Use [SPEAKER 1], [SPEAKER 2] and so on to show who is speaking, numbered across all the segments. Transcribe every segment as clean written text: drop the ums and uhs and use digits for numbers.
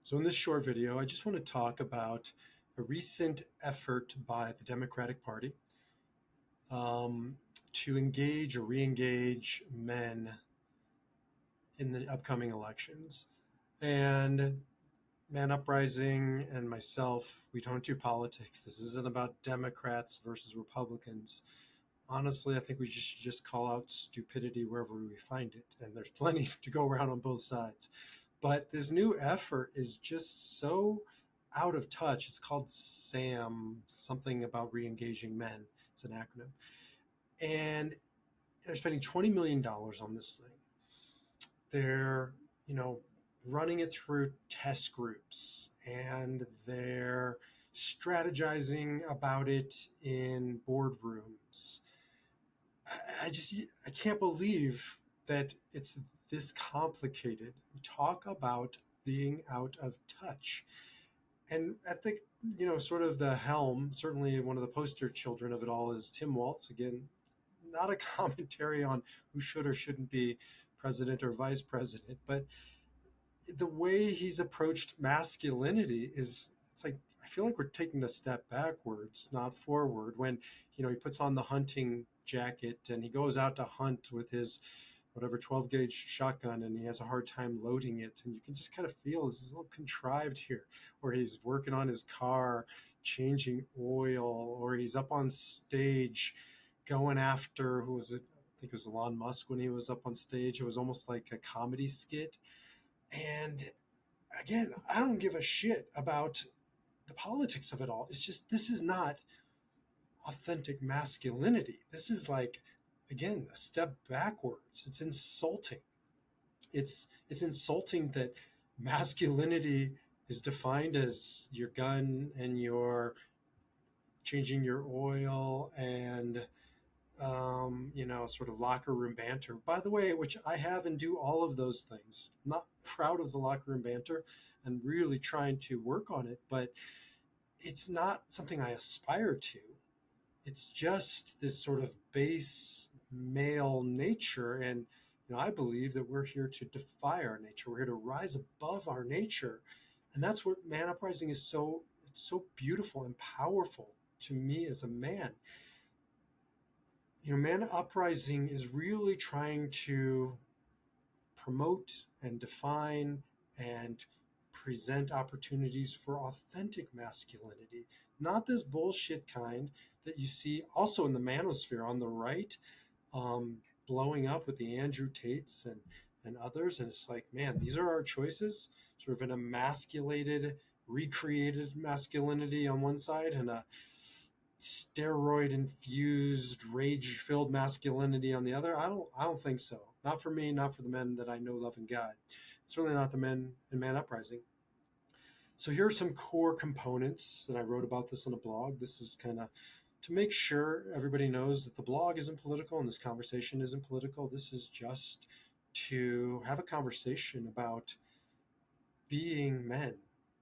[SPEAKER 1] So in this short video, I just want to talk about a recent effort by the Democratic Party um, to engage or re-engage men in the upcoming elections. And Man Uprising and myself, we don't do politics. This isn't about Democrats versus Republicans. Honestly, I think we should just call out stupidity wherever we find it. And there's plenty to go around on both sides. But this new effort is just so out of touch. It's called SAM, something about re-engaging men. It's an acronym. And they're spending $20 million on this thing. They're, you know, running it through test groups, and they're strategizing about it in boardrooms. I can't believe that it's this complicated. Talk about being out of touch. And at the, sort of the helm, certainly one of the poster children of it all is Tim Walz. Again, not a commentary on who should or shouldn't be president or vice president, but the way he's approached masculinity is, it's like, I feel like we're taking a step backwards, not forward. When, he puts on the hunting jacket and he goes out to hunt with his whatever 12 gauge shotgun, and he has a hard time loading it. And you can just kind of feel this is a little contrived here, where he's working on his car, changing oil, or he's up on stage going after, who was it? I think it was Elon Musk when he was up on stage. It was almost like a comedy skit. And again, I don't give a shit about the politics of it all. It's just, this is not authentic masculinity. This is like, again, a step backwards. It's insulting. It's insulting that masculinity is defined as your gun and your changing your oil and sort of locker room banter. By the way, which I have and do all of those things. I'm not proud of the locker room banter and really trying to work on it, but it's not something I aspire to. It's just this sort of base male nature. And, I believe that we're here to defy our nature. We're here to rise above our nature. And that's what Man Uprising is it's so beautiful and powerful to me as a man. Man Uprising is really trying to promote and define and present opportunities for authentic masculinity, not this bullshit kind that you see also in the manosphere on the right, blowing up with the Andrew Tates and others. And it's like, man, these are our choices, sort of an emasculated, recreated masculinity on one side and a steroid infused rage filled masculinity on the other. I don't think so. Not for me, not for the men that I know, love, and God. Certainly not the men in Man Uprising. So here are some core components, and I wrote about this on a blog. This is kind of to make sure everybody knows that the blog isn't political and this conversation isn't political. This is just to have a conversation about being men,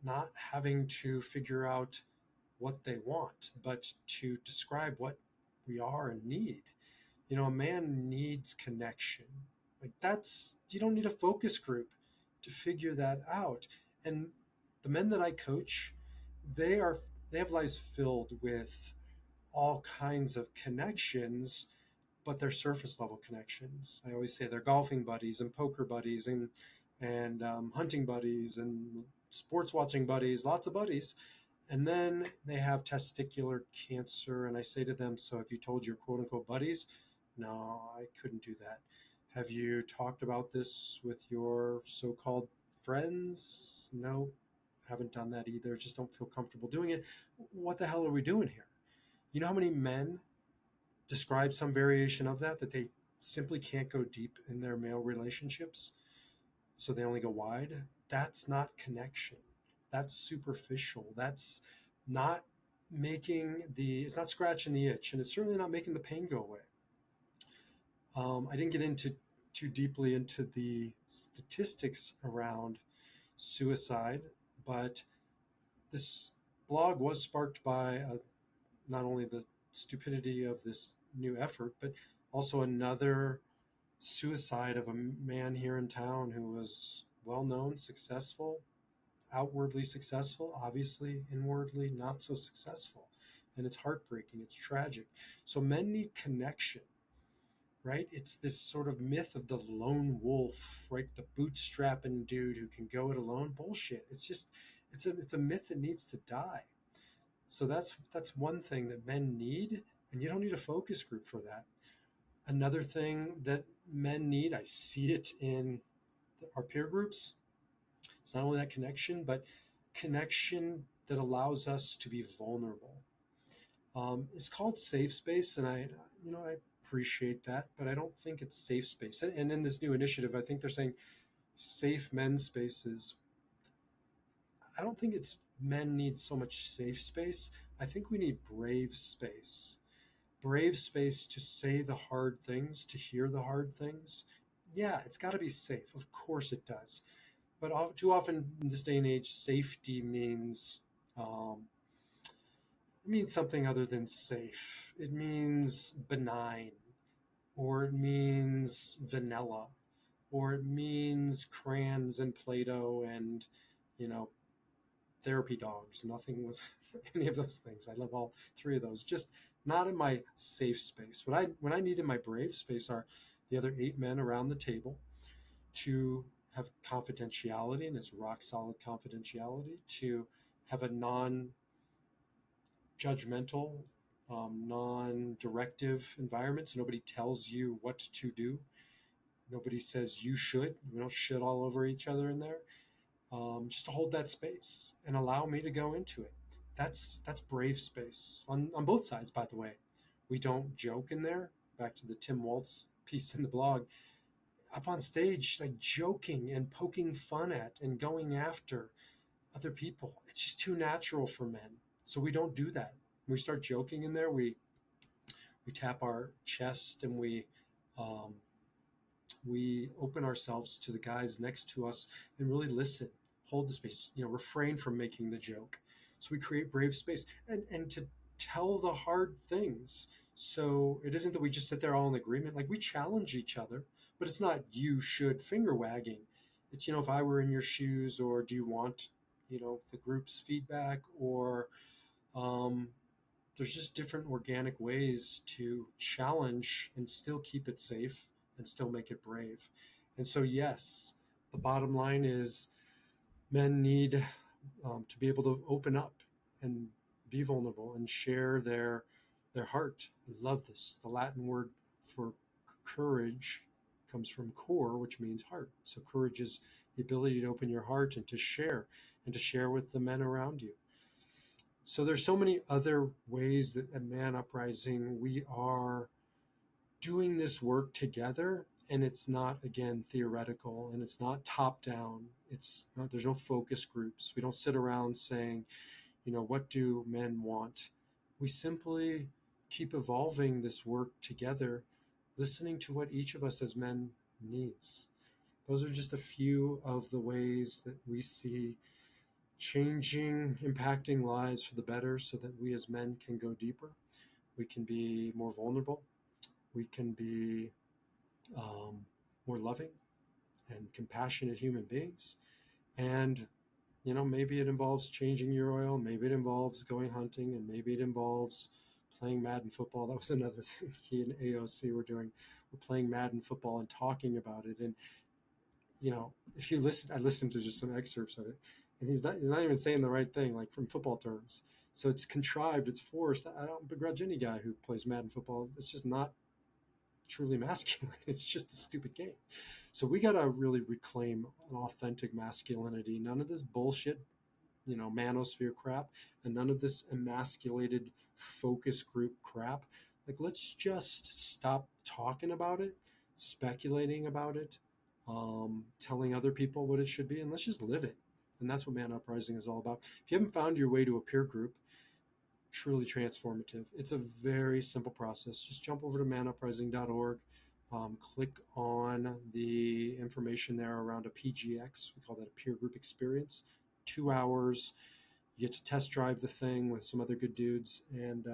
[SPEAKER 1] not having to figure out what they want, but to describe what we are and need. A man needs connection. Like, you don't need a focus group to figure that out. And the men that I coach, they are they have lives filled with all kinds of connections, but they're surface level connections. I always say they're golfing buddies and poker buddies and hunting buddies and sports watching buddies, lots of buddies. And then they have testicular cancer. And I say to them, so have you told your quote unquote buddies? No, I couldn't do that. Have you talked about this with your so-called friends? No, haven't done that either. Just don't feel comfortable doing it. What the hell are we doing here? You know how many men describe some variation of that they simply can't go deep in their male relationships, so they only go wide? That's not connection. That's superficial. That's not it's not scratching the itch, and it's certainly not making the pain go away. I didn't get into too deeply into the statistics around suicide, but this blog was sparked by not only the stupidity of this new effort, but also another suicide of a man here in town who was well known, successful, outwardly successful, obviously inwardly not so successful. And it's heartbreaking, it's tragic. So men need connection, right? It's this sort of myth of the lone wolf, right? The bootstrapping dude who can go it alone. Bullshit. It's just it's a myth that needs to die. So that's one thing that men need, and you don't need a focus group for that. Another thing that men need, I see it in our peer groups. It's not only that connection, but connection that allows us to be vulnerable. It's called safe space, and I appreciate that, but I don't think it's safe space. And in this new initiative, I think they're saying safe men's spaces. I don't think it's men need so much safe space. I think we need brave space. Brave space to say the hard things, to hear the hard things. Yeah, it's got to be safe. Of course it does. But too often in this day and age, safety means um, it means something other than safe. It means benign, or it means vanilla, or it means crayons and Play-Doh and, you know, therapy dogs. Nothing with any of those things. I love all three of those. Just not in my safe space. What I need in my brave space are the other 8 men around the table to have confidentiality, and it's rock solid confidentiality, to have a non judgmental, non directive environment. So nobody tells you what to do. Nobody says you should. We don't shit all over each other in there. Just to hold that space and allow me to go into it. That's brave space on both sides, by the way. We don't joke in there. Back to the Tim Walz piece in the blog. Up on stage, like joking and poking fun at and going after other people. It's just too natural for men. So we don't do that. When we start joking in there, we tap our chest and um, we open ourselves to the guys next to us and really listen, hold the space, refrain from making the joke. So we create brave space and to tell the hard things. So it isn't that we just sit there all in agreement. Like, we challenge each other, but it's not you should finger wagging. It's, if I were in your shoes, or do you want, the group's feedback, or um, there's just different organic ways to challenge and still keep it safe and still make it brave. And so, yes, the bottom line is men need to be able to open up and be vulnerable and share their heart. I love this. The Latin word for courage comes from cor, which means heart. So courage is the ability to open your heart and to share with the men around you. So there's so many other ways that at Man Uprising we are doing this work together, and it's not, again, theoretical, and it's not top down. There's no focus groups. We don't sit around saying, what do men want? We simply keep evolving this work together, listening to what each of us as men needs. Those are just a few of the ways that we see changing, impacting lives for the better, so that we as men can go deeper. We can be more vulnerable. We can be more loving and compassionate human beings. And, maybe it involves changing your oil. Maybe it involves going hunting, and maybe it involves playing Madden football. That was another thing he and AOC were doing. We're playing Madden football and talking about it. And, if you listen, I listened to just some excerpts of it, and he's not even saying the right thing, like from football terms. So it's contrived, it's forced. I don't begrudge any guy who plays Madden football. It's just not truly masculine. It's just a stupid game. So we got to really reclaim an authentic masculinity. None of this bullshit, manosphere crap, and none of this emasculated focus group crap. Like, let's just stop talking about it, speculating about it, telling other people what it should be, and let's just live it. And that's what Man Uprising is all about. If you haven't found your way to a peer group, truly transformative. It's a very simple process. Just jump over to manuprising.org, click on the information there around a PGX. We call that a peer group experience. 2 hours. You get to test drive the thing with some other good dudes, and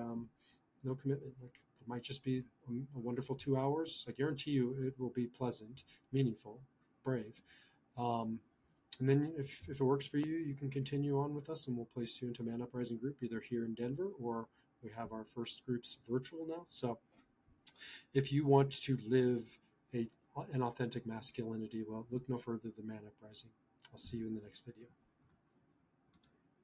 [SPEAKER 1] no commitment. Like, it might just be a wonderful 2 hours. I guarantee you it will be pleasant, meaningful, brave. And then if it works for you, you can continue on with us and we'll place you into Man Uprising group, either here in Denver or we have our first groups virtual now. So if you want to live an authentic masculinity, well, look no further than Man Uprising. I'll see you in the next video.